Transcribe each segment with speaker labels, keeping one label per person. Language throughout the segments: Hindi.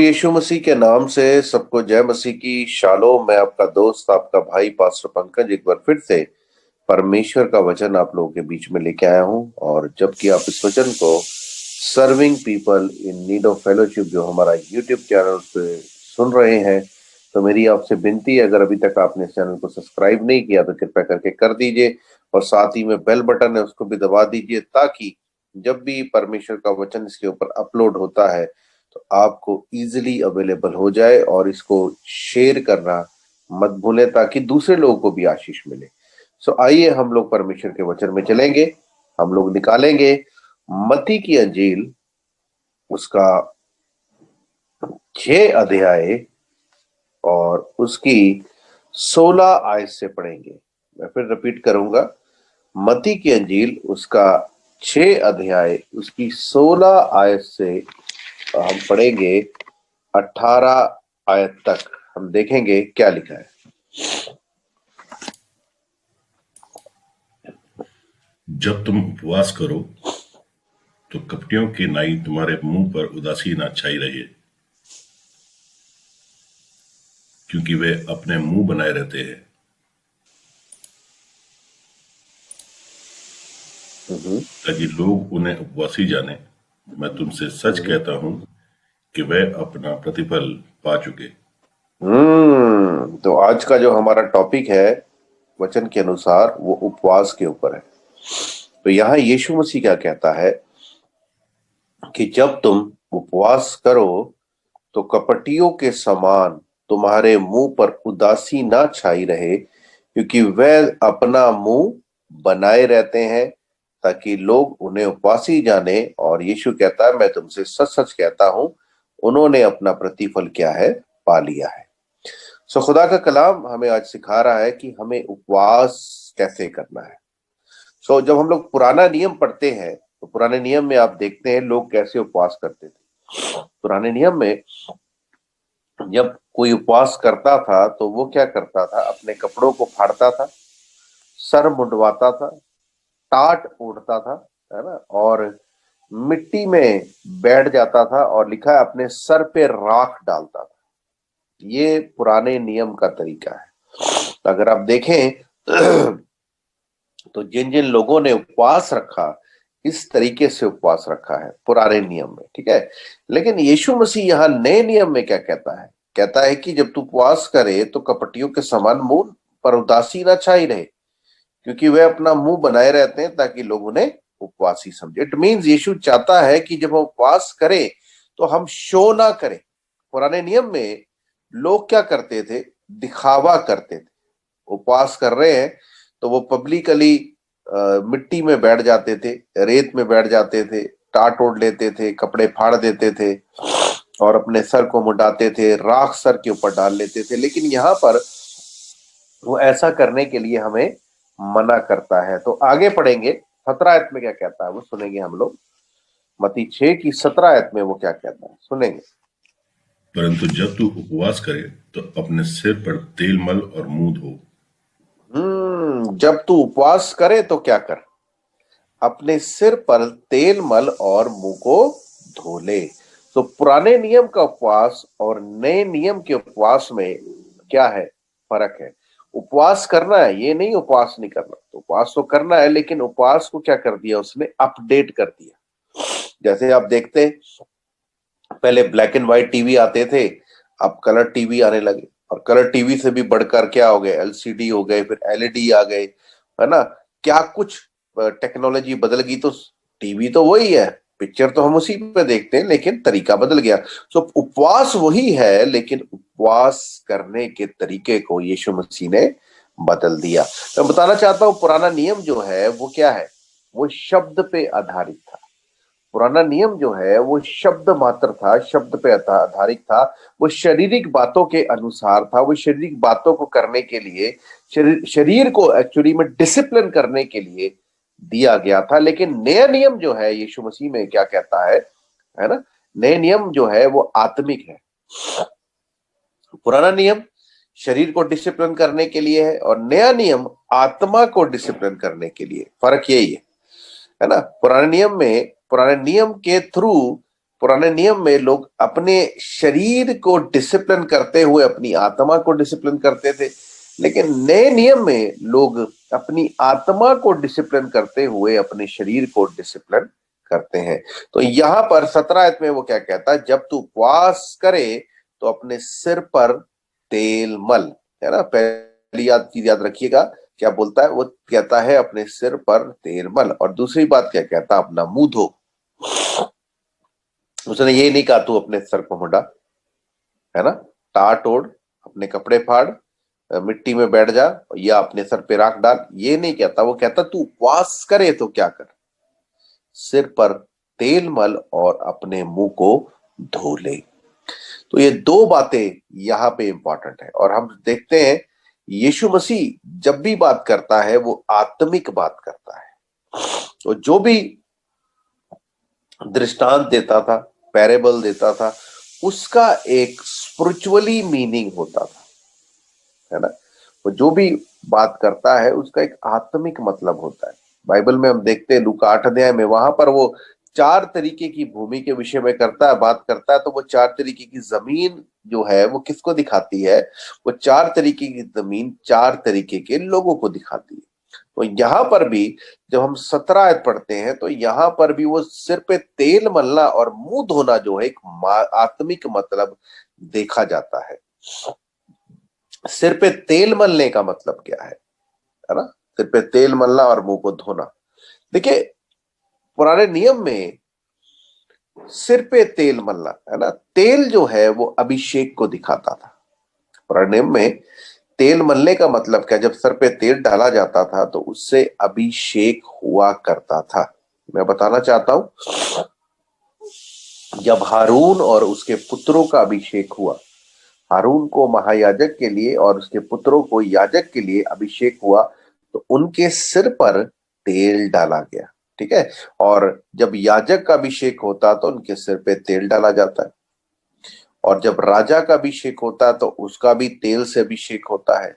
Speaker 1: यीशु मसीह के नाम से सबको जय मसीह की शालोम। मैं आपका दोस्त, आपका भाई पास्टर पंकज एक बार फिर से परमेश्वर का वचन आप लोगों के बीच में लेके आया हूं। और जबकि आप इस वचन को serving people in need of fellowship जो हमारा यूट्यूब चैनल पे सुन रहे हैं, तो मेरी आपसे विनती है, अगर अभी तक आपने इस चैनल को सब्सक्राइब नहीं किया तो कृपया करके कर दीजिए और साथ ही में बेल बटन है उसको भी दबा दीजिए, ताकि जब भी परमेश्वर का वचन इसके ऊपर अपलोड होता है तो आपको इजीली अवेलेबल हो जाए। और इसको शेयर करना मत भूलें ताकि दूसरे लोगों को भी आशीष मिले। सो आइए हम लोग परमेश्वर के वचन में चलेंगे। हम लोग निकालेंगे मत्ती की अंजील, उसका 6 अध्याय और उसकी 16 आयत से पढ़ेंगे। मैं फिर रिपीट करूंगा, मत्ती की अंजील उसका 6 अध्याय उसकी 16 आयत से हम पढ़ेंगे 18 आयत तक। हम देखेंगे क्या लिखा है।
Speaker 2: जब तुम उपवास करो तो कपटियों की नाई तुम्हारे मुंह पर उदासी न छाई रहे, क्योंकि वे अपने मुंह बनाए रहते हैं ताकि लोग उन्हें उपवासी जाने। मैं तुमसे सच कहता हूं कि वे अपना प्रतिफल पा चुके।
Speaker 1: तो आज का जो हमारा टॉपिक है वचन के अनुसार वो उपवास के ऊपर है। तो यहाँ यीशु मसीह क्या कहता है कि जब तुम उपवास करो तो कपटियों के समान तुम्हारे मुंह पर उदासी ना छाई रहे, क्योंकि वह अपना मुंह बनाए रहते हैं ताकि लोग उन्हें उपवासी जाने। और यीशु कहता है, मैं तुमसे सच सच कहता हूं, उन्होंने अपना प्रतिफल क्या है, पा लिया है। सो खुदा का कलाम हमें आज सिखा रहा है कि हमें उपवास कैसे करना है। सो जब हम लोग पुराना नियम पढ़ते हैं तो पुराने नियम में आप देखते हैं लोग कैसे उपवास करते थे। पुराने नियम में जब कोई उपवास करता था तो वो क्या करता था, अपने कपड़ों को फाड़ता था, सर मुंडवाता था, टाट ओढ़ता था, है ना, और मिट्टी में बैठ जाता था और लिखा है अपने सर पे राख डालता था। ये पुराने नियम का तरीका है। अगर आप देखें तो जिन जिन लोगों ने उपवास रखा, इस तरीके से उपवास रखा है पुराने नियम में, ठीक है। लेकिन यीशु मसीह यहाँ नए नियम में क्या कहता है, कहता है कि जब तू उपवास करे तो कपटियों के समान मुंह पर उदासी ना छाई रहे, क्योंकि वे अपना मुंह बनाए रहते हैं ताकि लोग उन्हें उपवासी समझे। इट मीन्स यीशु चाहता है कि जब हम उपवास करें तो हम शो ना करें। पुराने नियम में लोग क्या करते थे, दिखावा करते थे। उपवास कर रहे हैं तो वो पब्लिकली मिट्टी में बैठ जाते थे, रेत में बैठ जाते थे, टाट ओढ़ लेते थे, कपड़े फाड़ देते थे और अपने सर को मुंडाते थे, राख सर के ऊपर डाल लेते थे। लेकिन यहाँ पर वो ऐसा करने के लिए हमें मना करता है। तो आगे पढ़ेंगे 17 आयत में क्या कहता है वो सुनेंगे हम लोग। मत्ती 6 की 17 आयत में वो क्या कहता है सुनेंगे।
Speaker 2: परंतु जब तू उपवास करे तो अपने सिर पर तेल मल और मुंह धो।
Speaker 1: जब तू उपवास करे तो क्या कर, अपने सिर पर तेल मल और मुंह को धो ले। तो पुराने नियम का उपवास और नए नियम के उपवास में क्या है, फर्क है। उपवास करना है, ये नहीं उपवास नहीं करना, तो उपवास तो करना है, लेकिन उपवास को क्या कर दिया उसने, अपडेट कर दिया। जैसे आप देखते पहले ब्लैक एंड व्हाइट टीवी आते थे, अब कलर टीवी आने लगे, और कलर टीवी से भी बढ़कर क्या हो गए, एलसीडी हो गए, फिर एलईडी आ गए, है ना। क्या कुछ टेक्नोलॉजी बदल गई। तो टीवी तो वही है, पिक्चर तो हम उसी पे देखते हैं, लेकिन तरीका बदल गया। सो उपवास वही है, लेकिन उपवास करने के तरीके को यीशु मसीह ने बदल दिया। मैं बताना चाहता हूं, पुराना नियम जो है वो क्या है, वो शब्द पे आधारित था। पुराना नियम जो है वो शब्द मात्र था, शब्द पे आधारित था। वो शारीरिक बातों के अनुसार था, वो शारीरिक बातों को करने के लिए, शरीर को एक्चुअली में डिसिप्लिन करने के लिए दिया गया था। लेकिन नया नियम जो है यीशु मसीह में क्या कहता है ना, नए नियम जो है वो आत्मिक है। पुराना नियम शरीर को डिसिप्लिन करने के लिए है और नया नियम आत्मा को डिसिप्लिन करने के लिए। फर्क यही है ना। पुराने नियम के थ्रू पुराने नियम में लोग अपने शरीर को डिसिप्लिन करते हुए अपनी आत्मा को डिसिप्लिन करते थे, लेकिन नए नियम में लोग अपनी आत्मा को डिसिप्लिन करते हुए अपने शरीर को डिसिप्लिन करते हैं। तो यहां पर 17 आयत में वो क्या कहता है, जब तू उपवास करे तो अपने सिर पर तेल मल, है ना। पहली चीज याद रखिएगा, क्या बोलता है, वो कहता है अपने सिर पर तेल मल, और दूसरी बात क्या कहता है, अपना मुंह धो। उसने ये नहीं कहा तू अपने सर को मुंडा, है ना, टाट ओढ़, अपने कपड़े फाड़, मिट्टी में बैठ जा या अपने सर पे राख डाल, ये नहीं कहता। वो कहता तू उपवास करे तो क्या कर, सिर पर तेल मल और अपने मुंह को धो ले। तो ये दो बातें यहां पे इंपॉर्टेंट है। और हम देखते हैं यीशु मसीह जब भी बात करता है वो आत्मिक बात करता है। तो जो भी दृष्टांत देता था, पैरेबल देता था, उसका एक स्पिरिचुअली मीनिंग होता था, है ना। वो जो भी बात करता है उसका एक आत्मिक मतलब होता है। बाइबल में हम देखते हैं लूका 8 अध्याय में, वहां पर वो 4 तरीके की भूमि के विषय में करता है, बात करता है। तो वो 4 तरीके की जमीन जो है वो किसको दिखाती है, वो 4 तरीके की जमीन 4 तरीके के लोगों को दिखाती है। तो यहां पर भी जब हम 17 आयत पढ़ते हैं तो यहां पर भी वो सिर पे तेल मलना और मुंह धोना जो है एक आत्मिक मतलब देखा जाता है। सिर पे तेल मलने का मतलब क्या है ना, सिर पे तेल मलना और मुंह को धोना। देखिए पुराने नियम में सिर पे तेल मलना, है ना, तेल जो है वो अभिषेक को दिखाता था। पुराने नियम में तेल मलने का मतलब क्या, जब सर पे तेल डाला जाता था तो उससे अभिषेक हुआ करता था। मैं बताना चाहता हूं, जब हारून और उसके पुत्रों का अभिषेक हुआ, हारून को महायाजक के लिए और उसके पुत्रों को याजक के लिए अभिषेक हुआ, तो उनके सिर पर तेल डाला गया, ठीक है। और जब याजक का अभिषेक होता तो उनके सिर पे तेल डाला जाता है, और जब राजा का अभिषेक होता है तो उसका भी तेल से अभिषेक होता है।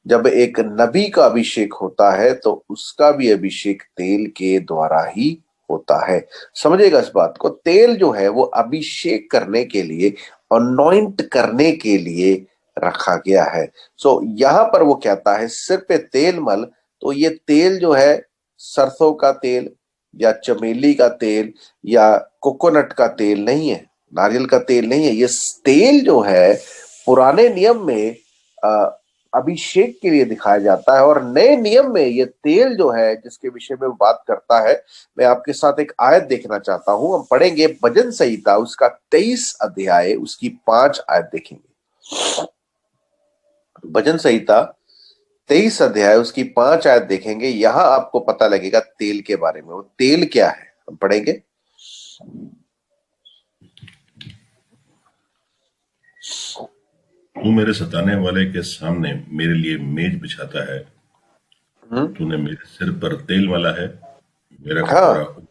Speaker 1: जब एक नबी का अभिषेक होता है तो उसका भी अभिषेक तेल के द्वारा ही होता है। समझिएगा इस बात को, तेल जो है वो अभिषेक करने के लिए, अनॉइंट करने के लिए रखा गया है। सो यहां पर वो कहता है सिर पे तेल मल, तो ये तेल जो है सरसों का तेल या चमेली का तेल या कोकोनट का तेल नहीं है, नारियल का तेल नहीं है। ये तेल जो है पुराने नियम में अभिषेक के लिए दिखाया जाता है, और नए नियम में ये तेल जो है जिसके विषय में बात करता है, मैं आपके साथ एक आयत देखना चाहता हूं। हम पढ़ेंगे भजन संहिता उसका 23 अध्याय उसकी 5 आयत देखेंगे। भजन संहिता 23 अध्याय उसकी 5 आयत देखेंगे। यहां आपको पता लगेगा तेल के बारे में। वो तेल क्या है हम पढ़ेंगे।
Speaker 2: तू मेरे सताने वाले के सामने मेरे लिए मेज बिछाता है। तूने मेरे सिर पर तेल मला है, मेरा कटोरा।
Speaker 1: हाँ,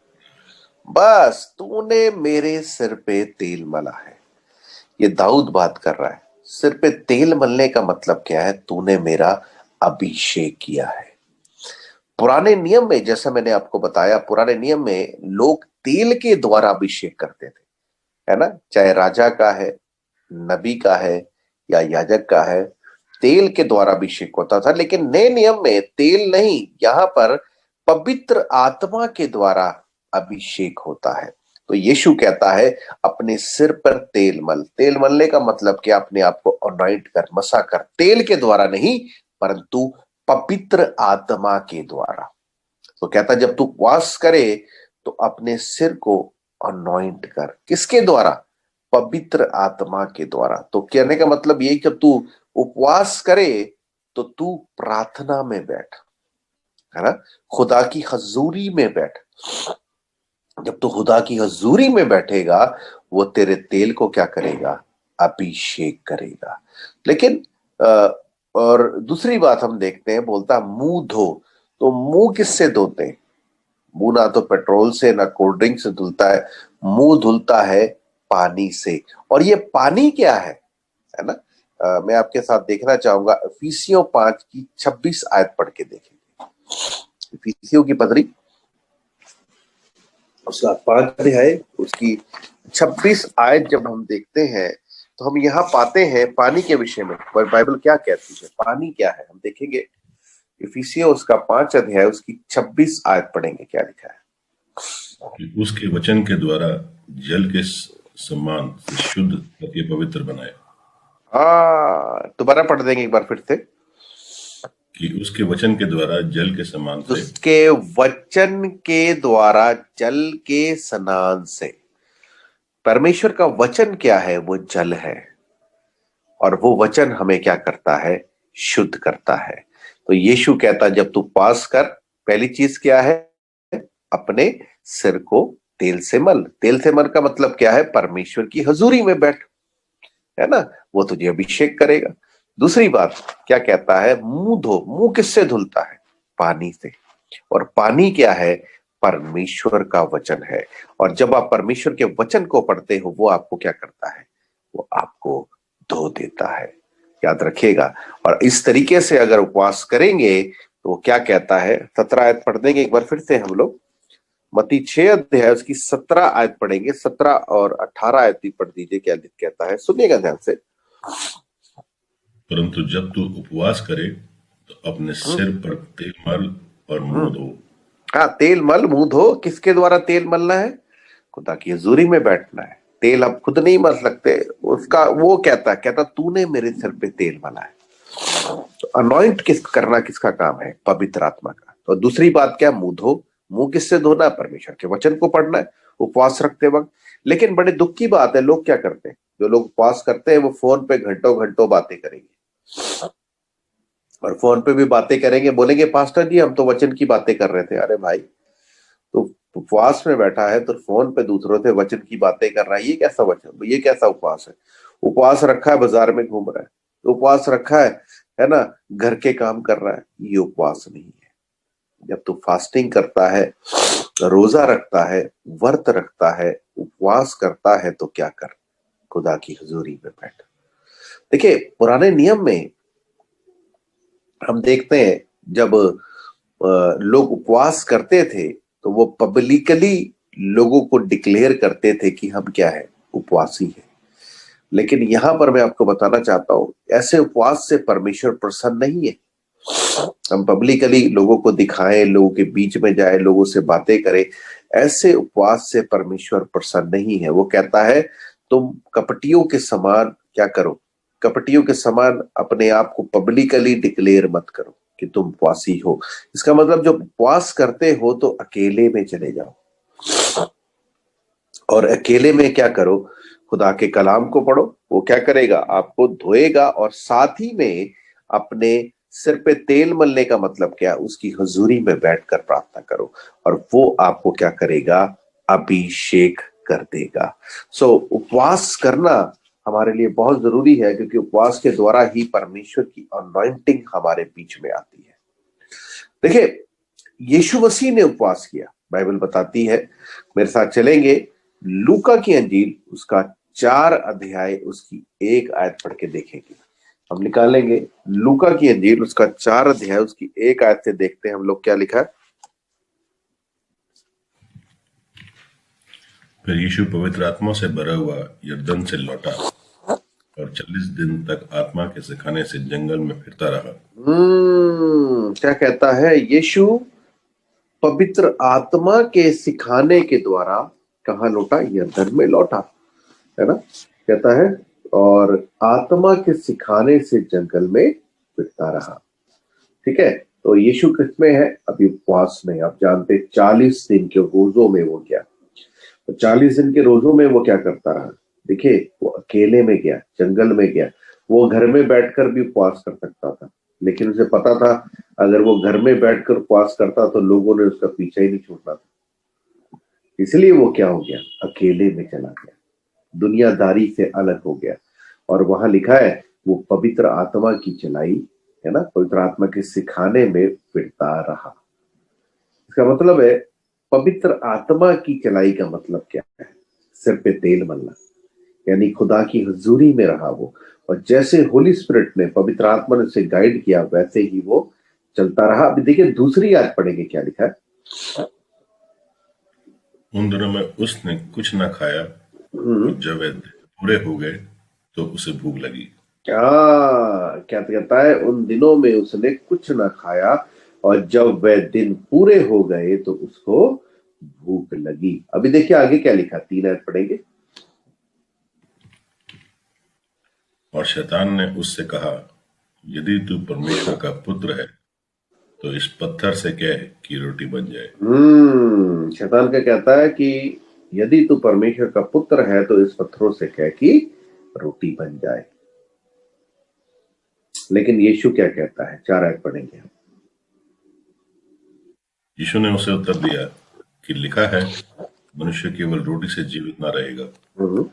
Speaker 1: बस तूने मेरे सिर पे तेल मला है। ये दाऊद बात कर रहा है। सिर पे तेल मलने का मतलब क्या है, तूने मेरा अभिषेक किया है। पुराने नियम में, जैसा मैंने आपको बताया, पुराने नियम में लोग तेल के द्वारा अभिषेक करते थे, है ना, चाहे राजा का है, नबी का है या याजक का है, तेल के द्वारा अभिषेक होता था। लेकिन नए नियम में तेल नहीं, यहां पर पवित्र आत्मा के द्वारा अभिषेक होता है। तो यीशु कहता है अपने सिर पर तेल मल। तेल मलने का मतलब क्या, अपने आप को अनॉइंट कर, मसा कर, तेल के द्वारा नहीं परंतु पवित्र आत्मा के द्वारा। तो कहता जब तू उपवास करे तो अपने सिर को अनॉइंट कर, किसके द्वारा, पवित्र आत्मा के द्वारा। तो कहने का मतलब ये, जब तू उपवास करे तो तू प्रार्थना में बैठ, है ना, खुदा की हजूरी में बैठ। जब तू खुदा की हजूरी में बैठेगा वो तेरे तेल को क्या करेगा, अभिषेक करेगा। लेकिन और दूसरी बात हम देखते हैं, बोलता मुंह धो। तो मुंह किससे धोते हैं, मुंह ना तो पेट्रोल से ना कोल्ड ड्रिंक से धुलता है, मुंह धुलता है पानी से। और ये पानी क्या है ना। मैं आपके साथ देखना चाहूंगा इफिसियों 5 की 26 आयत पढ़ के देखेंगे। इफिसियों की पत्री उसका 5 अध्याय उसकी 26 आयत जब हम देखते हैं तो हम यहाँ पाते हैं पानी के विषय में, पर बाइबल क्या कहती है, पानी क्या है हम देखेंगे। इफिसियों उसका 5 अध्याय उसकी 26 आयत पढ़ेंगे, क्या लिखा है।
Speaker 2: कि उसके वचन के द्वारा जल के समान से शुद्ध करके पवित्र बनाए।
Speaker 1: दोबारा पढ़ देंगे एक बार फिर से।
Speaker 2: कि उसके वचन के द्वारा जल के समान से,
Speaker 1: उसके वचन के द्वारा जल के स्नान से। परमेश्वर का वचन क्या है, वो जल है, और वो वचन हमें क्या करता है, शुद्ध करता है। तो यीशु कहता जब तू पास कर, पहली चीज क्या है, अपने सिर को तेल से मल। तेल से मल का मतलब क्या है, परमेश्वर की हजूरी में बैठ, है ना, वो तुझे अभिषेक करेगा। दूसरी बात क्या कहता है, मुंह धो। मुंह किससे धुलता है, पानी से। और पानी क्या है, परमेश्वर का वचन है। और जब आप परमेश्वर के वचन को पढ़ते हो, वो आपको क्या करता है, वो आपको धो देता है, याद रखिएगा। और इस तरीके से अगर उपवास करेंगे तो वो क्या कहता है, 17 आयत पढ़ देंगे एक बार फिर से हम लोग। मत्ती 6 अध्याय उसकी 17 आयत पढ़ेंगे, 17 और 18 आयत भी पढ़ दीजिए, क्या कहता है, सुनिएगा ध्यान से।
Speaker 2: परंतु जब तू उपवास करे तो अपने सिर पर तेल मल और मुंह धो।
Speaker 1: हाँ, तेल मल मुंह धो। किसके द्वारा तेल मलना है, खुदा की हजूरी में बैठना है। तेल आप खुद नहीं मल सकते, उसका वो कहता तूने मेरे सिर पे तेल मला है। तो अनॉइंट करना किसका काम है, पवित्र आत्मा का। तो दूसरी बात क्या, मुंह धो। मुंह किससे धोना, परमेश्वर के वचन को पढ़ना है उपवास रखते वक्त। लेकिन बड़े दुख की बात है, लोग क्या करते हैं, जो लोग उपवास करते हैं वो फोन पे घंटों घंटों बातें करेंगे, और फोन पे भी बातें करेंगे, बोलेंगे पास्टर जी हम तो वचन की बातें कर रहे थे। अरे भाई, तो उपवास में बैठा है तो फोन पे दूसरों से वचन की बातें कर रहा है, ये कैसा वचन, ये कैसा उपवास है। उपवास रखा है, बाजार में घूम रहा है। उपवास रखा है ना, घर के काम कर रहा है, ये उपवास नहीं है। जब तू फास्टिंग करता है, रोजा रखता है, व्रत रखता है, उपवास करता है, तो क्या कर, खुदा की हजूरी में बैठ। देखिए पुराने नियम में हम देखते हैं जब लोग उपवास करते थे तो वो पब्लिकली लोगों को डिक्लेयर करते थे कि हम क्या है, उपवासी है। लेकिन यहां पर मैं आपको बताना चाहता हूं, ऐसे उपवास से परमेश्वर प्रसन्न नहीं है। हम पब्लिकली लोगों को दिखाएं, लोगों के बीच में जाए, लोगों से बातें करें, ऐसे उपवास से परमेश्वर प्रसन्न नहीं है। वो कहता है तुम कपटियों के समान क्या करो, कपटियों के समान अपने आप को पब्लिकली डिक्लेयर मत करो कि तुम उपवासी हो। इसका मतलब जब उपवास करते हो तो अकेले में चले जाओ, और अकेले में क्या करो, खुदा के कलाम को पढ़ो। वो क्या करेगा, आपको धोएगा, और साथ ही में अपने सिर पे तेल मलने का मतलब क्या, उसकी हजूरी में बैठकर प्रार्थना करो, और वो आपको क्या करेगा, अभिषेक कर देगा। उपवास करना हमारे लिए बहुत जरूरी है, क्योंकि उपवास के द्वारा ही परमेश्वर की अनॉइंटिंग हमारे बीच में आती है। देखिए यीशु मसीह ने उपवास किया, बाइबल बताती है। मेरे साथ चलेंगे लूका की अंजील उसका 4 अध्याय उसकी 1 आयत पढ़ के देखेंगे। हम निकालेंगे लूका की अंजील उसका 4 अध्याय उसकी 1 आयत से, देखते हैं हम लोग क्या लिखा है।
Speaker 2: फिर यीशु पवित्र आत्मा से भरा हुआ यरदन से लौटा और 40 दिन तक आत्मा के सिखाने से जंगल में फिरता रहा।
Speaker 1: क्या कहता है, यीशु पवित्र आत्मा के सिखाने के द्वारा कहाँ लौटा, यरदन में लौटा, है ना। कहता है और आत्मा के सिखाने से जंगल में फिरता रहा। ठीक है, तो यीशु किसमें है, अभी उपवास में। आप जानते 40 दिन के रोजों में वो गया, तो 40 दिन के रोजों में वो क्या करता रहा, देखिए वो अकेले में गया, जंगल में गया। वो घर में बैठकर भी उपवास कर सकता था, लेकिन उसे पता था अगर वो घर में बैठकर उपवास करता तो लोगों ने उसका पीछा ही नहीं छोड़ना था। इसलिए वो क्या हो गया, अकेले में चला गया, दुनियादारी से अलग हो गया। और वहां लिखा है वो पवित्र आत्मा की चलाई, है ना, पवित्र आत्मा के सिखाने में फिरता रहा। इसका मतलब है पवित्र आत्मा की चलाई का मतलब क्या है, सिर पे तेल मलना, यानी खुदा की हजूरी में रहा वो। और जैसे होली स्पिरिट ने, पवित्र आत्मा ने उसे गाइड किया, वैसे ही वो चलता रहा। अभी देखिए दूसरी आयत पढ़ेंगे क्या लिखा है।
Speaker 2: उन दिनों में उसने कुछ न खाया और जब वह दिन पूरे हो गए तो उसे भूख लगी।
Speaker 1: क्या क्या कहता है, उन दिनों में उसने कुछ ना खाया, और जब वह दिन पूरे हो गए तो उसको भूख लगी। अभी देखिए आगे क्या लिखा, 3 आयत पढ़ेंगे।
Speaker 2: और शैतान ने उससे कहा, यदि तू परमेश्वर का पुत्र है तो इस पत्थर से कह कि रोटी बन जाए।
Speaker 1: शैतान क्या कहता है कि यदि तू परमेश्वर का पुत्र है तो इस पत्थरों से कह कि रोटी बन जाए। लेकिन यीशु क्या कहता है, 4 आयत पढ़ेंगे हम।
Speaker 2: यीशु ने उसे उत्तर दिया कि लिखा है, मनुष्य केवल रोटी से जीवित ना रहेगा।
Speaker 1: हम्म,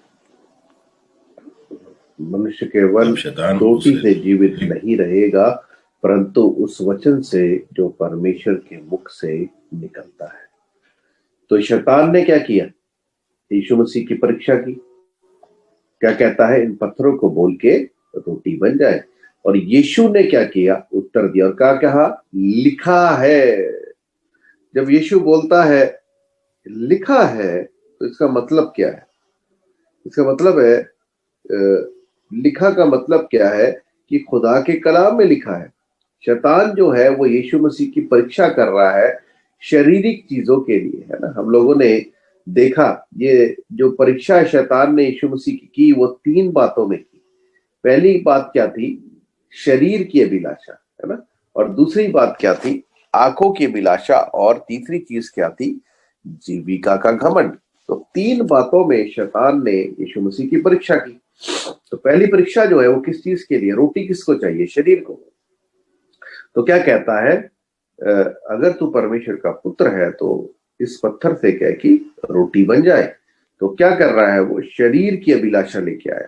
Speaker 1: मनुष्य केवल
Speaker 2: तब शैतान
Speaker 1: रोटी
Speaker 2: उसे
Speaker 1: से जीवित
Speaker 2: ले
Speaker 1: नहीं रहेगा, परंतु उस वचन से जो परमेश्वर के मुख से निकलता है। तो शैतान ने क्या किया, यीशु मसीह की परीक्षा की। क्या कहता है, इन पत्थरों को बोल के रोटी बन जाए। और यीशु ने क्या किया, उत्तर दिया और क्या कहा, लिखा है। जब यीशु बोलता है लिखा है, तो इसका मतलब क्या है? इसका मतलब है लिखा का मतलब क्या है कि खुदा के कलाम में लिखा है। शैतान जो है वो यीशु मसीह की परीक्षा कर रहा है शारीरिक चीजों के लिए, है ना। हम लोगों ने देखा, ये जो परीक्षा शैतान ने यीशु मसीह की वो 3 बातों में की। पहली बात क्या थी, शरीर की अभिलाषा, है ना। और दूसरी बात क्या थी, आंखों की अभिलाषा। और तीसरी चीज क्या थी, जीविका का घमंड। तो 3 बातों में शैतान ने यीशु मसीह की परीक्षा की। तो पहली परीक्षा जो है वो किस चीज के लिए, रोटी किसको चाहिए, शरीर को। तो क्या कहता है, अगर तू परमेश्वर का पुत्र है तो इस पत्थर से कह कि रोटी बन जाए। तो क्या कर रहा है, वो शरीर की अभिलाषा लेके आया।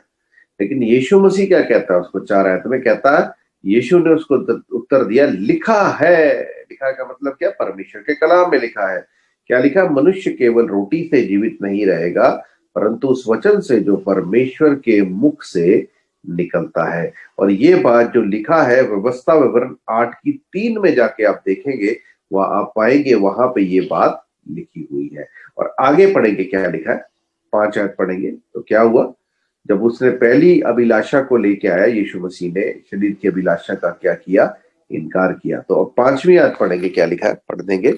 Speaker 1: लेकिन यीशु मसीह क्या कहता है उसको, 4 आयत में कहता है, यीशु ने उसको उत्तर दिया, लिखा है। लिखा का मतलब क्या, परमेश्वर के कलाम में लिखा है। क्या लिखा, मनुष्य केवल रोटी से जीवित नहीं रहेगा, परंतु उस वचन से जो परमेश्वर के मुख से निकलता है। और ये बात जो लिखा है, व्यवस्था विवरण 8 की 3 में जाके आप देखेंगे, वह आप पाएंगे वहां पे ये बात लिखी हुई है। और आगे पढ़ेंगे क्या लिखा है, 5 आयत पढ़ेंगे तो क्या हुआ। जब उसने पहली अभिलाषा को लेके आया, यीशु मसीह ने शरीर की अभिलाषा का क्या किया, इनकार किया। तो अब 5वीं आयत पढ़ेंगे, क्या लिखा है, पढ़ देंगे।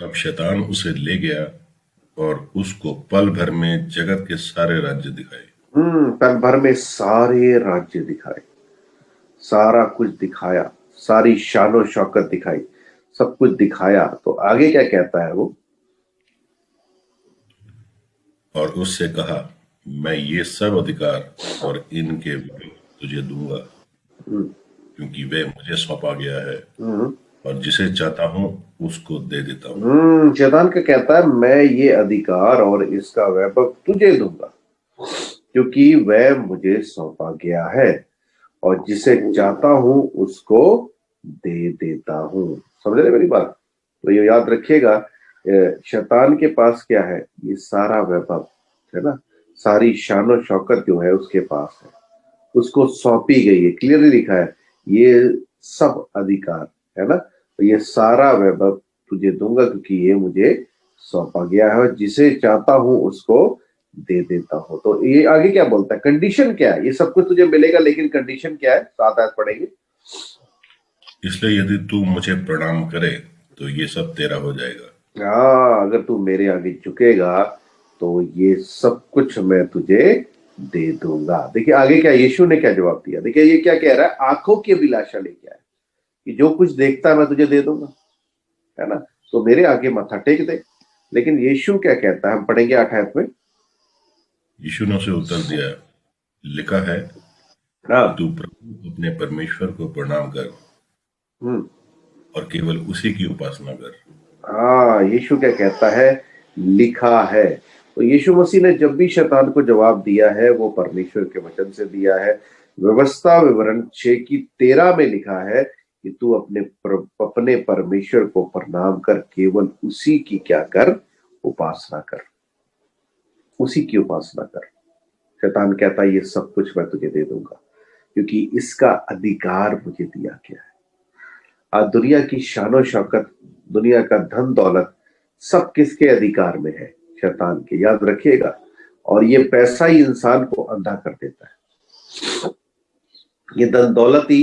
Speaker 2: तब शैतान उसे ले गया और उसको पल भर में जगत के सारे राज्य दिखाए।
Speaker 1: पल भर में सारे राज्य दिखाए, सारा कुछ दिखाया, सारी शानो शौकत दिखाई, सब कुछ दिखाया। तो आगे क्या कहता है वो,
Speaker 2: और उससे कहा, मैं ये सब अधिकार और इनके विवेक तुझे दूंगा,
Speaker 1: हम्म,
Speaker 2: क्योंकि वे मुझे सौंपा गया है,
Speaker 1: हम्म,
Speaker 2: और जिसे चाहता हूं उसको दे देता हूं।
Speaker 1: शैतान का कहता है, मैं ये अधिकार और इसका वैभव तुझे दूंगा, क्योंकि वह मुझे सौंपा गया है, और जिसे चाहता हूं उसको दे देता हूं। समझ रहे मेरी बात? तो ये याद रखिएगा, शैतान के पास क्या है, ये सारा वैभव, है ना। सारी शान शौकत जो है उसके पास है, उसको सौंपी गई है। क्लियरली लिखा है, ये सब अधिकार, है ना। तो ये सारा वैभव तुझे दूंगा, क्योंकि ये मुझे सौंपा गया है, और जिसे चाहता हूं उसको दे देता हूं। तो ये आगे क्या बोलता है, कंडीशन क्या है, ये सब कुछ तुझे मिलेगा, लेकिन कंडीशन क्या है, 7 आयत पढ़ेंगे।
Speaker 2: इसलिए यदि तू मुझे प्रणाम करे तो ये सब तेरा हो जाएगा।
Speaker 1: हाँ, अगर तू मेरे आगे झुकेगा तो ये सब कुछ मैं तुझे दे दूंगा। देखिए आगे क्या, यीशु ने क्या जवाब दिया, देखिए ये क्या कह रहा है, आंखों की अभिलाषा लेके आया कि जो कुछ देखता है मैं तुझे दे दूंगा, है ना। तो मेरे आगे माथा टेक दे। लेकिन यीशु क्या कहता है, हम पढ़ेंगे 8 आयत में।
Speaker 2: यीशु ने उसे उत्तर दिया, लिखा है कि
Speaker 1: हाँ।
Speaker 2: तू प्रभु अपने परमेश्वर को प्रणाम कर
Speaker 1: हम्म।
Speaker 2: और केवल उसी की उपासना कर।
Speaker 1: हाँ, यीशु क्या कहता है, लिखा है। तो यीशु मसीह ने जब भी शैतान को जवाब दिया है वो परमेश्वर के वचन से दिया है। व्यवस्था विवरण 6 की 13 में लिखा है कि तू अपने परमेश्वर को प्रणाम कर, केवल उसी की क्या कर, उपासना कर, उसी की उपासना कर। शैतान कहता है ये सब कुछ मैं तुझे दे दूंगा, क्योंकि इसका अधिकार मुझे दिया गया है। आज दुनिया की शानो शौकत, दुनिया का धन दौलत, सब किसके अधिकार में है, शैतान के। याद रखिएगा, और ये पैसा ही इंसान को अंधा कर देता है। ये धन दौलत ही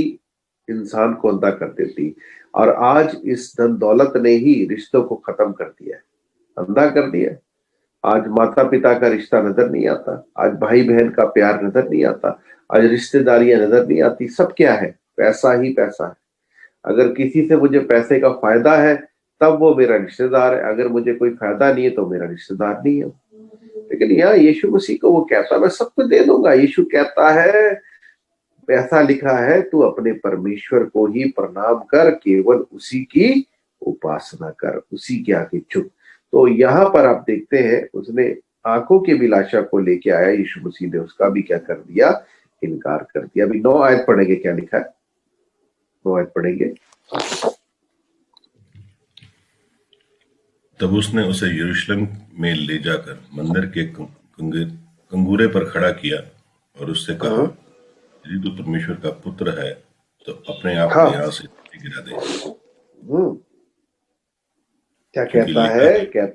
Speaker 1: इंसान को अंधा कर देती। और आज इस धन दौलत ने ही रिश्तों को खत्म कर दिया है, अंधा कर दिया है। आज माता पिता का रिश्ता नजर नहीं आता, आज भाई बहन का प्यार नजर नहीं आता, आज रिश्तेदारियां नजर नहीं आती। सब क्या है? पैसा ही पैसा है। अगर किसी से मुझे पैसे का फायदा है तब वो मेरा रिश्तेदार है, अगर मुझे कोई फायदा नहीं है तो मेरा रिश्तेदार नहीं है। लेकिन यहाँ यीशु मसीह को वो कहता है मैं सब कुछ दे दूंगा। यीशु कहता है, ऐसा लिखा है, तू अपने परमेश्वर को ही प्रणाम कर, केवल उसी की उपासना कर, उसी के आगे झुक। तो यहाँ पर आप देखते हैं उसने आंखों की अभिलाषा को लेके आया, यीशु मसीह ने उसका भी क्या कर दिया? इनकार कर दिया। अभी 9 आयत पढ़ेंगे, क्या लिखा है? 9 आयत पढ़ेंगे।
Speaker 2: तब उसने उसे यरूशलेम में ले जाकर मंदिर के कंगूरे पर खड़ा किया और उससे कहा,
Speaker 1: हाँ
Speaker 2: यदि तू परमेश्वर का पुत्र है तो अपने आप को
Speaker 1: हाँ।
Speaker 2: यहाँ से नीचे गिरा दे,
Speaker 1: हम्म, क्या
Speaker 2: क्योंकि
Speaker 1: कहता
Speaker 2: लिखा
Speaker 1: है?
Speaker 2: है।
Speaker 1: क्या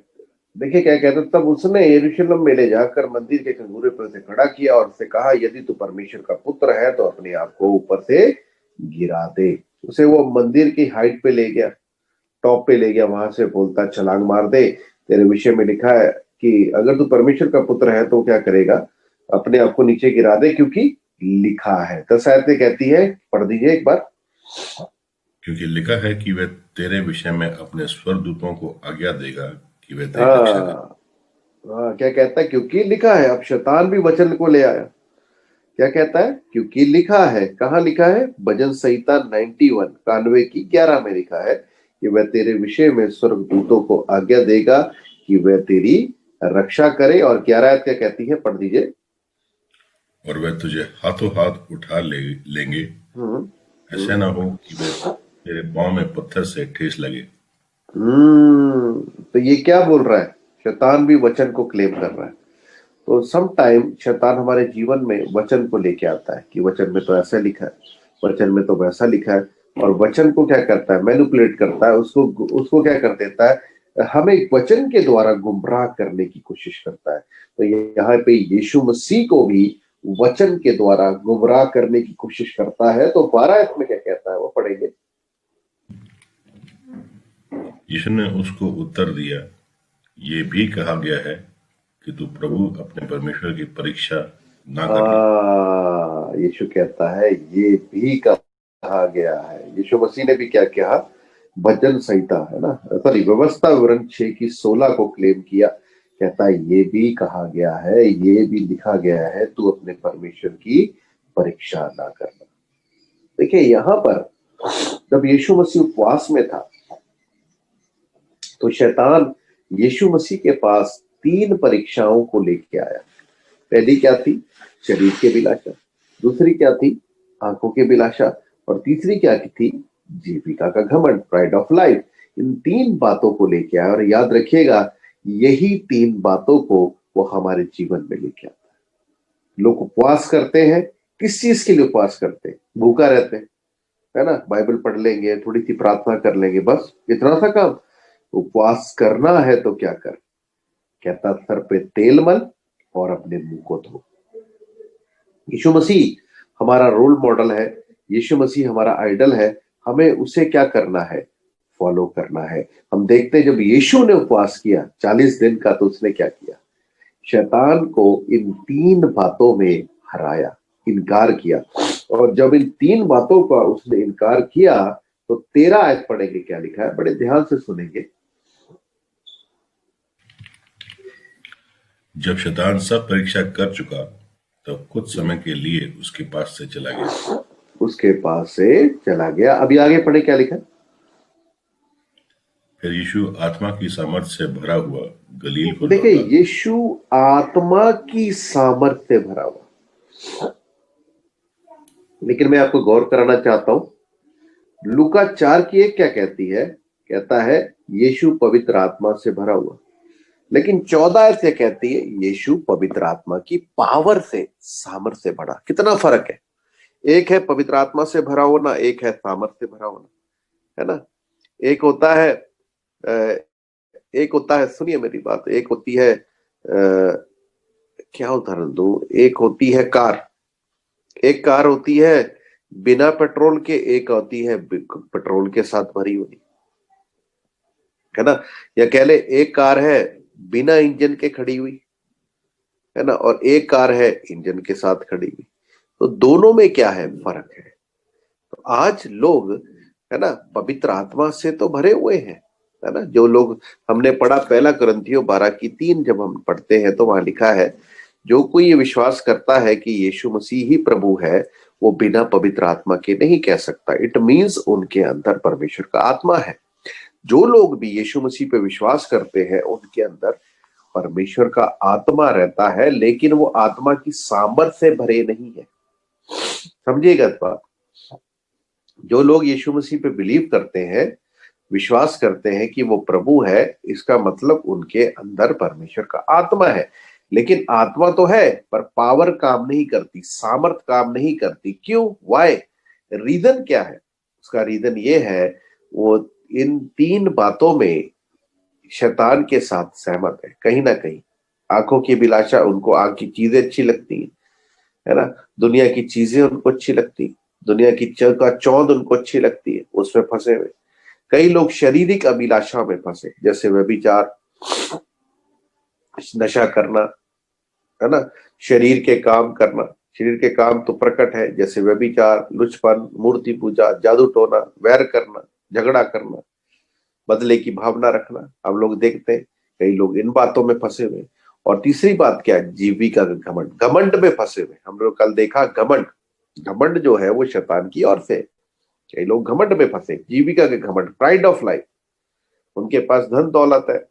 Speaker 1: देखिए क्या कहता है, तब उसने यरूशलेम में ले जाकर मंदिर के कंगूरे पर से खड़ा किया और उससे कहा, यदि तू परमेश्वर का पुत्र है तो अपने आप को ऊपर से गिरा दे। उसे वो मंदिर की हाइट पे ले गया, टॉप पे ले गया, वहां से बोलता छलांग मार दे। तेरे विषय में लिखा है कि अगर तू परमेश्वर का पुत्र है तो क्या करेगा? अपने आप को नीचे गिरा दे, क्योंकि लिखा है। 10 आयतें कहती है, पढ़ दीजिए एक बार।
Speaker 2: क्योंकि लिखा है कि वह तेरे विषय में अपने स्वर्गदूतों को आज्ञा देगा कि वह तेरी रक्षा करे।
Speaker 1: हाँ हाँ, क्या कहता है? क्योंकि लिखा है। अब शैतान भी वचन को ले आया। क्या कहता है? क्योंकि लिखा है। कहाँ लिखा है? भजन संहिता 91 91 की 11 में लिखा है कि वह तेरे विषय में स्वर्गदूतों को आज्ञा देगा कि वह तेरी रक्षा करे। और 11 आयत क्या कहती है? पढ़ दीजिए।
Speaker 2: और वह तुझे हाथों हाथ उठा लेंगे,
Speaker 1: हम्म
Speaker 2: ऐसा
Speaker 1: हम्म
Speaker 2: ना हो कि वह तेरे पांव में पत्थर से ठेस लगे।
Speaker 1: तो ये क्या बोल रहा है? शैतान भी वचन को क्लेम कर रहा है। तो सम टाइम शैतान हमारे जीवन में वचन को लेके आता है कि वचन में तो ऐसा लिखा है, वचन में तो वैसा लिखा है। और वचन को क्या करता है? मैनिपुलेट करता है, उसको उसको क्या कर देता है? हमें वचन के द्वारा गुमराह करने की कोशिश करता है। तो यहाँ पे यीशु मसीह को भी वचन के द्वारा गुमराह करने की कोशिश करता है। तो 12 आयत में क्या कहता है, वो पढ़ेंगे।
Speaker 2: यीशु ने उसको उत्तर दिया, ये भी कहा गया है कि तू प्रभु अपने परमेश्वर की परीक्षा ना करना।
Speaker 1: यीशु कहता है ये भी कहा गया है। यीशु मसीह ने भी क्या कहा? भजन संहिता है ना, सॉरी, व्यवस्था विवरण 6 की 16 को क्लेम किया। कहता है ये भी कहा गया है, ये भी लिखा गया है, तू अपने परमेश्वर की परीक्षा ना करना। देखिए यहाँ पर जब यीशु मसीह उपवास में था तो शैतान यीशु मसीह के पास 3 परीक्षाओं को लेके आया। पहली क्या थी? शरीर की अभिलाषा। दूसरी क्या थी? आंखों की अभिलाषा। और तीसरी क्या थी? जीविका का घमंड, प्राइड ऑफ लाइफ। इन 3 बातों को लेके आया। और याद रखिएगा, यही 3 बातों को वो हमारे जीवन में लेके आता है। लोग उपवास करते हैं, किस चीज के लिए उपवास करते हैं? भूखा रहते हैं, है ना, बाइबल पढ़ लेंगे, थोड़ी सी प्रार्थना कर लेंगे, बस इतना सा काम। उपवास करना है तो क्या कर? कहता सर पे तेल मल और अपने मुंह को धो। यीशु मसीह हमारा रोल मॉडल है, यीशु मसीह हमारा आइडल है। हमें उसे क्या करना है? फॉलो करना है। हम देखते हैं जब यीशु ने उपवास किया 40 दिन का, तो उसने क्या किया? शैतान को इन 3 बातों में हराया, इनकार किया। और जब इन 3 बातों का उसने इनकार किया तो 13 आयत पढ़ेंगे, क्या लिखा है? बड़े ध्यान से सुनेंगे।
Speaker 2: जब शैतान सब परीक्षा कर चुका तब कुछ समय के लिए उसके पास से चला गया।
Speaker 1: उसके पास से चला गया। अभी आगे पढ़े, क्या लिखा है?
Speaker 2: फिर यीशु आत्मा की सामर्थ्य से भरा हुआ गलील को
Speaker 1: देखिए,
Speaker 2: लौटा।
Speaker 1: यीशु आत्मा की सामर्थ्य से भरा हुआ। लेकिन मैं आपको गौर कराना चाहता हूं, लूका 4 की 1 क्या कहती है? कहता है यीशु पवित्र आत्मा से भरा हुआ। लेकिन 14 आयत क्या कहती है? यीशु पवित्र आत्मा की पावर से, सामर्थ्य से भरा। कितना फर्क है? एक है पवित्र आत्मा से भरा होना, एक है सामर्थ्य से भरा होना, है ना। एक होता है एक होता है, सुनिए मेरी बात, एक होती है क्या उदाहरण दूं? एक होती है कार, एक कार होती है बिना पेट्रोल के, एक होती है पेट्रोल के साथ भरी हुई, है ना? या कह ले एक कार है बिना इंजन के खड़ी हुई, है ना, और एक कार है इंजन के साथ खड़ी हुई। तो दोनों में क्या है, फर्क है। तो आज लोग, है ना, पवित्र आत्मा से तो भरे हुए हैं, है ना। जो लोग, हमने पढ़ा पहला कुरिन्थियों 12:3, जब हम पढ़ते हैं तो वहां लिखा है, जो कोई ये विश्वास करता है कि यीशु मसीह ही प्रभु है, वो बिना पवित्र आत्मा के नहीं कह सकता। इट मीन्स उनके अंदर परमेश्वर का आत्मा है। जो लोग भी यीशु मसीह पे विश्वास करते हैं, उनके अंदर परमेश्वर का आत्मा रहता है, लेकिन वो आत्मा की सामर्थ से भरे नहीं है। समझिएगा इस बात। जो लोग यीशु मसीह पे बिलीव करते हैं, विश्वास करते हैं कि वो प्रभु है, इसका मतलब उनके अंदर परमेश्वर का आत्मा है। लेकिन आत्मा तो है, पर पावर काम नहीं करती, सामर्थ काम नहीं करती। क्यों? वाई? रीजन क्या है? उसका रीजन ये है, वो इन 3 बातों में शैतान के साथ सहमत है कहीं ना कहीं। आंखों की अभिलाषा, उनको आंख की चीजें अच्छी लगती है ना, दुनिया की चीजें उनको अच्छी लगती, दुनिया की का चौंध उनको अच्छी लगती है, उसमें फंसे हुए। कई लोग शारीरिक अभिलाषा में फंसे, जैसे व्यभिचार, नशा करना, है ना, शरीर के काम करना। शरीर के काम तो प्रकट है, जैसे व्यभिचार, लुचपन, मूर्ति पूजा, जादू टोना, वैर करना, झगड़ा करना, बदले की भावना रखना। हम लोग देखते हैं कई लोग इन बातों में फंसे हुए। और तीसरी बात क्या है? जीविका का घमंड, घमंड में फंसे हुए। हम लोग कल देखा घमंड, घमंड जो है वो शैतान की ओर से। कई लोग घमंड में फंसे, जीविका के घमंड, प्राइड ऑफ लाइफ। उनके पास धन दौलत है,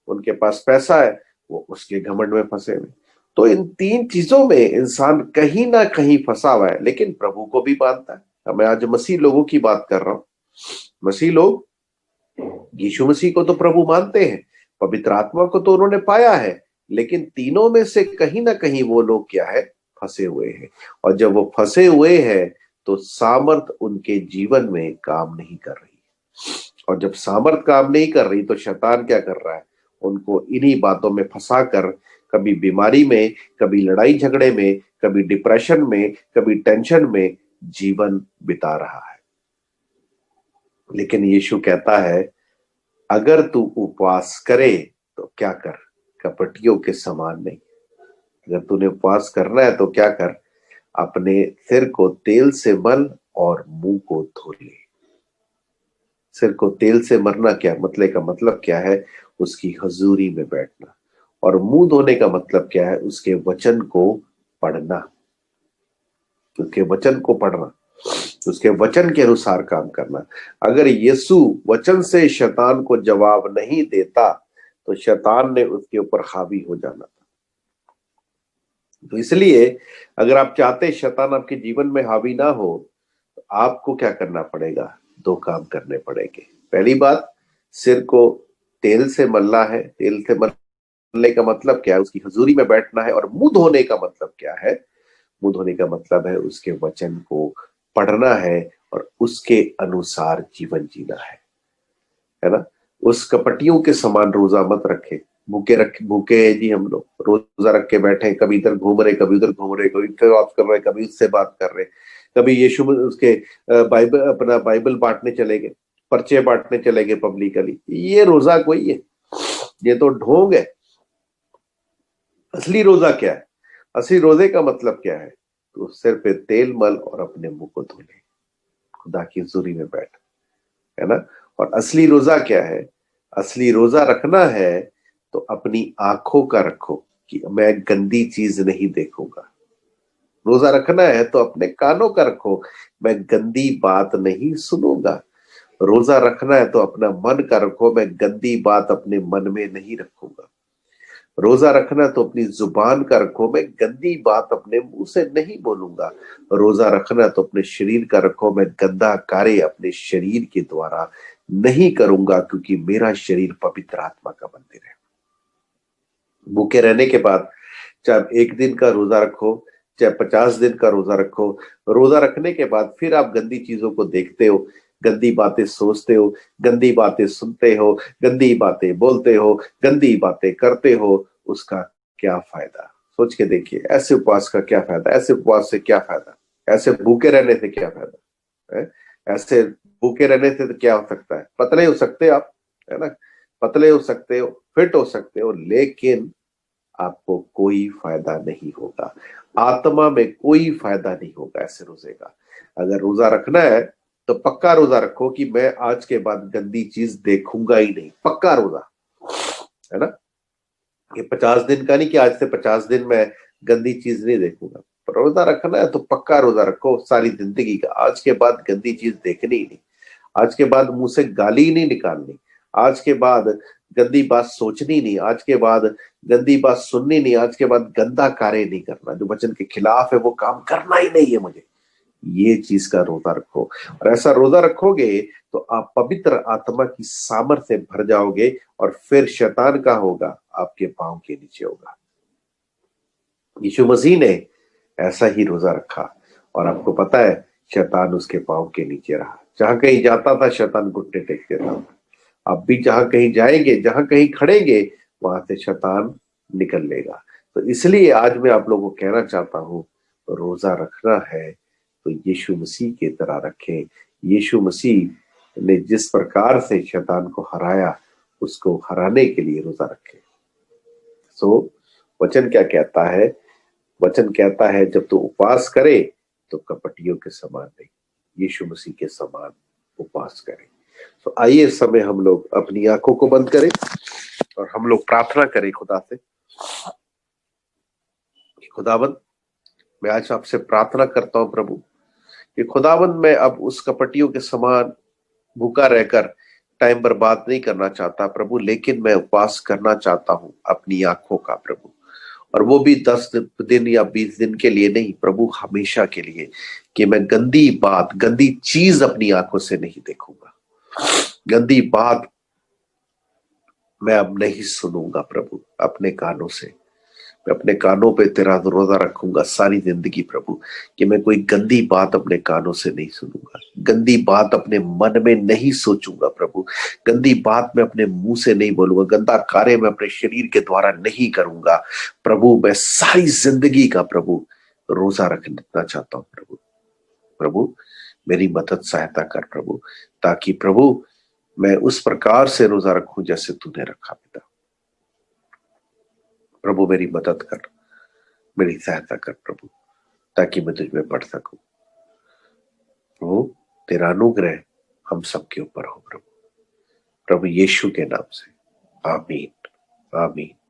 Speaker 1: उनके पास पैसा है, वो उसके घमंड में फंसे हुए। तो इन 3 चीजों में इंसान कहीं ना कहीं फंसा हुआ है, लेकिन प्रभु को भी मानता है। मैं आज मसीह लोगों की बात कर रहा हूं। मसीह लोग यीशु मसीह को तो प्रभु मानते हैं, पवित्र आत्मा को तो उन्होंने पाया है, लेकिन तीनों में से कहीं ना कहीं वो लोग क्या है, फंसे हुए हैं। और जब वो फंसे हुए हैं, तो सामर्थ उनके जीवन में काम नहीं कर रही। और जब सामर्थ काम नहीं कर रही, तो शैतान क्या कर रहा है? उनको इन्हीं बातों में फंसा कर, कभी बीमारी में, कभी लड़ाई झगड़े में, कभी डिप्रेशन में, कभी टेंशन में जीवन बिता रहा है। लेकिन यीशु कहता है, अगर तू उपवास करे तो क्या कर, कपटियों के समान नहीं। अगर तूने उपवास करना है तो क्या कर, अपने सिर को तेल से मल और मुंह को धो ले। सिर को तेल से मरना क्या मतलब का मतलब क्या है? उसकी हजूरी में बैठना। और मुंह धोने का मतलब क्या है? उसके वचन को पढ़ना, उसके वचन को पढ़ना, उसके वचन के अनुसार काम करना। अगर यीशु वचन से शैतान को जवाब नहीं देता, तो शैतान ने उसके ऊपर हावी हो जाना था। तो इसलिए अगर आप चाहते शैतान आपके जीवन में हावी ना हो, तो आपको क्या करना पड़ेगा? 2 काम करने पड़ेंगे। पहली बात, सिर को तेल से मलना है। तेल से मलने का मतलब क्या है? उसकी हजूरी में बैठना है। और मुंह धोने का मतलब क्या है? मुंह धोने का मतलब है उसके वचन को पढ़ना है और उसके अनुसार जीवन जीना है ना। उस कपटियों के समान रोजा मत रखे। भूखे हैं जी, हम लोग रोजा रख के बैठे, कभी इधर घूम रहे, कभी उधर घूम रहे, कभी इधर बात कर रहे, कभी उससे बात कर रहे, कभी यीशु उसके बाइबल, अपना बाइबल बांटने चले गए, पर्चे बांटने चले गए पब्लिकली। ये रोजा कोई है? ये तो ढोंग है। असली रोजा क्या है? असली रोजे का मतलब क्या है? तो सिर पे तेल मल और अपने मुंह को धो ले, खुदा की हजूरी में बैठ, है ना। और असली रोजा क्या है? असली रोजा रखना है तो अपनी आंखों का रखो कि मैं गंदी चीज नहीं देखूंगा। रोजा रखना है तो अपने कानों का रखो, मैं गंदी बात नहीं सुनूंगा। रोजा रखना है तो अपना मन का रखो, मैं गंदी बात अपने मन में नहीं रखूंगा। रोजा रखना तो अपनी जुबान का रखो, मैं गंदी बात अपने मुंह से नहीं बोलूंगा। रोजा रखना तो अपने शरीर का रखो, मैं गंदा कार्य अपने शरीर के द्वारा नहीं करूंगा, क्योंकि मेरा शरीर पवित्र आत्मा का मंदिर है। भूखे रहने के बाद, चाहे 1 दिन का रोजा रखो, चाहे 50 दिन का रोजा रखो, रोजा रखने के बाद फिर आप गंदी चीजों को देखते हो, गंदी बातें सोचते हो, गंदी बातें सुनते हो, गंदी बातें बोलते हो, गंदी बातें करते हो, उसका क्या फायदा? सोच के देखिए, ऐसे उपवास का क्या फायदा, ऐसे उपवास से क्या फायदा, ऐसे भूखे रहने से क्या फायदा है? ऐसे भूखे रहने से तो क्या हो सकता है, पतले हो सकते आप, है ना, पतले हो सकते हो, फिट हो सकते हो, लेकिन आपको कोई फायदा नहीं होगा, आत्मा में कोई फायदा नहीं होगा ऐसे रोजे का। अगर रोजा रखना है तो पक्का रोजा रखो कि मैं आज के बाद गंदी चीज देखूंगा ही नहीं, पक्का रोजा, है ना। ये 50 दिन का नहीं कि आज से 50 दिन में गंदी चीज नहीं देखूंगा। रोजा रखना है तो पक्का रोजा रखो सारी जिंदगी का, आज के बाद गंदी चीज देखनी ही नहीं, आज के बाद मुंह से गाली ही नहीं निकालनी, आज के बाद गंदी बात सोचनी नहीं, आज के बाद गंदी बात सुननी नहीं, आज के बाद गंदा कार्य नहीं करना, जो वचन के खिलाफ है वो काम करना ही नहीं है मुझे। ये चीज का रोजा रखो, और ऐसा रोजा रखोगे तो आप पवित्र आत्मा की सामर्थ्य से भर जाओगे, और फिर शैतान का होगा आपके पांव के नीचे होगा। यीशु मसीह ने ऐसा ही रोजा रखा, और आपको पता है शैतान उसके पांव के नीचे रहा, जहां कहीं जाता था शैतान घुटने टेक देता था। अब भी जहां कहीं जाएंगे, जहां कहीं खड़ेंगे, वहां से शैतान निकल लेगा। तो इसलिए आज मैं आप लोगों को कहना चाहता हूं, रोजा रखना है तो यीशु मसीह की तरह रखें। यीशु मसीह ने जिस प्रकार से शैतान को हराया, उसको हराने के लिए रोजा रखें। सो वचन क्या कहता है? वचन कहता है जब तू उपवास करे तो कपटियों के समान नहीं, यीशु मसीह के समान उपवास करें। तो आइए इस समय हम लोग अपनी आंखों को बंद करें और हम लोग प्रार्थना करें खुदा से। खुदाबंद, मैं आज आपसे प्रार्थना करता हूं प्रभु कि खुदाबंद मैं अब उस कपटियों के समान भूखा रहकर टाइम बर्बाद नहीं करना चाहता प्रभु, लेकिन मैं उपवास करना चाहता हूं अपनी आंखों का प्रभु, और वो भी 10 दिन या 20 दिन के लिए नहीं प्रभु, हमेशा के लिए, कि मैं गंदी बात, गंदी चीज अपनी आंखों से नहीं देखूंगा, गंदी बात मैं अब नहीं सुनूंगा प्रभु अपने कानों से। मैं अपने कानों पे तेरा रोजा रखूंगा सारी जिंदगी प्रभु, कि मैं कोई गंदी बात अपने कानों से नहीं सुनूंगा, गंदी बात अपने मन में नहीं सोचूंगा प्रभु, गंदी बात मैं अपने मुंह से नहीं बोलूंगा, गंदा कार्य मैं अपने शरीर के द्वारा नहीं करूंगा प्रभु। मैं सारी जिंदगी का प्रभु रोजा रखना चाहता हूं प्रभु। प्रभु मेरी मदद सहायता कर प्रभु, ताकि प्रभु मैं उस प्रकार से रोजा रखूं जैसे तूने रखा पिता। प्रभु मेरी मदद कर, मेरी सहायता कर प्रभु, ताकि मैं तुझ में पढ़ सकूं प्रभु। तेरा अनुग्रह हम सबके ऊपर हो प्रभु, प्रभु यीशु के नाम से, आमीन, आमीन।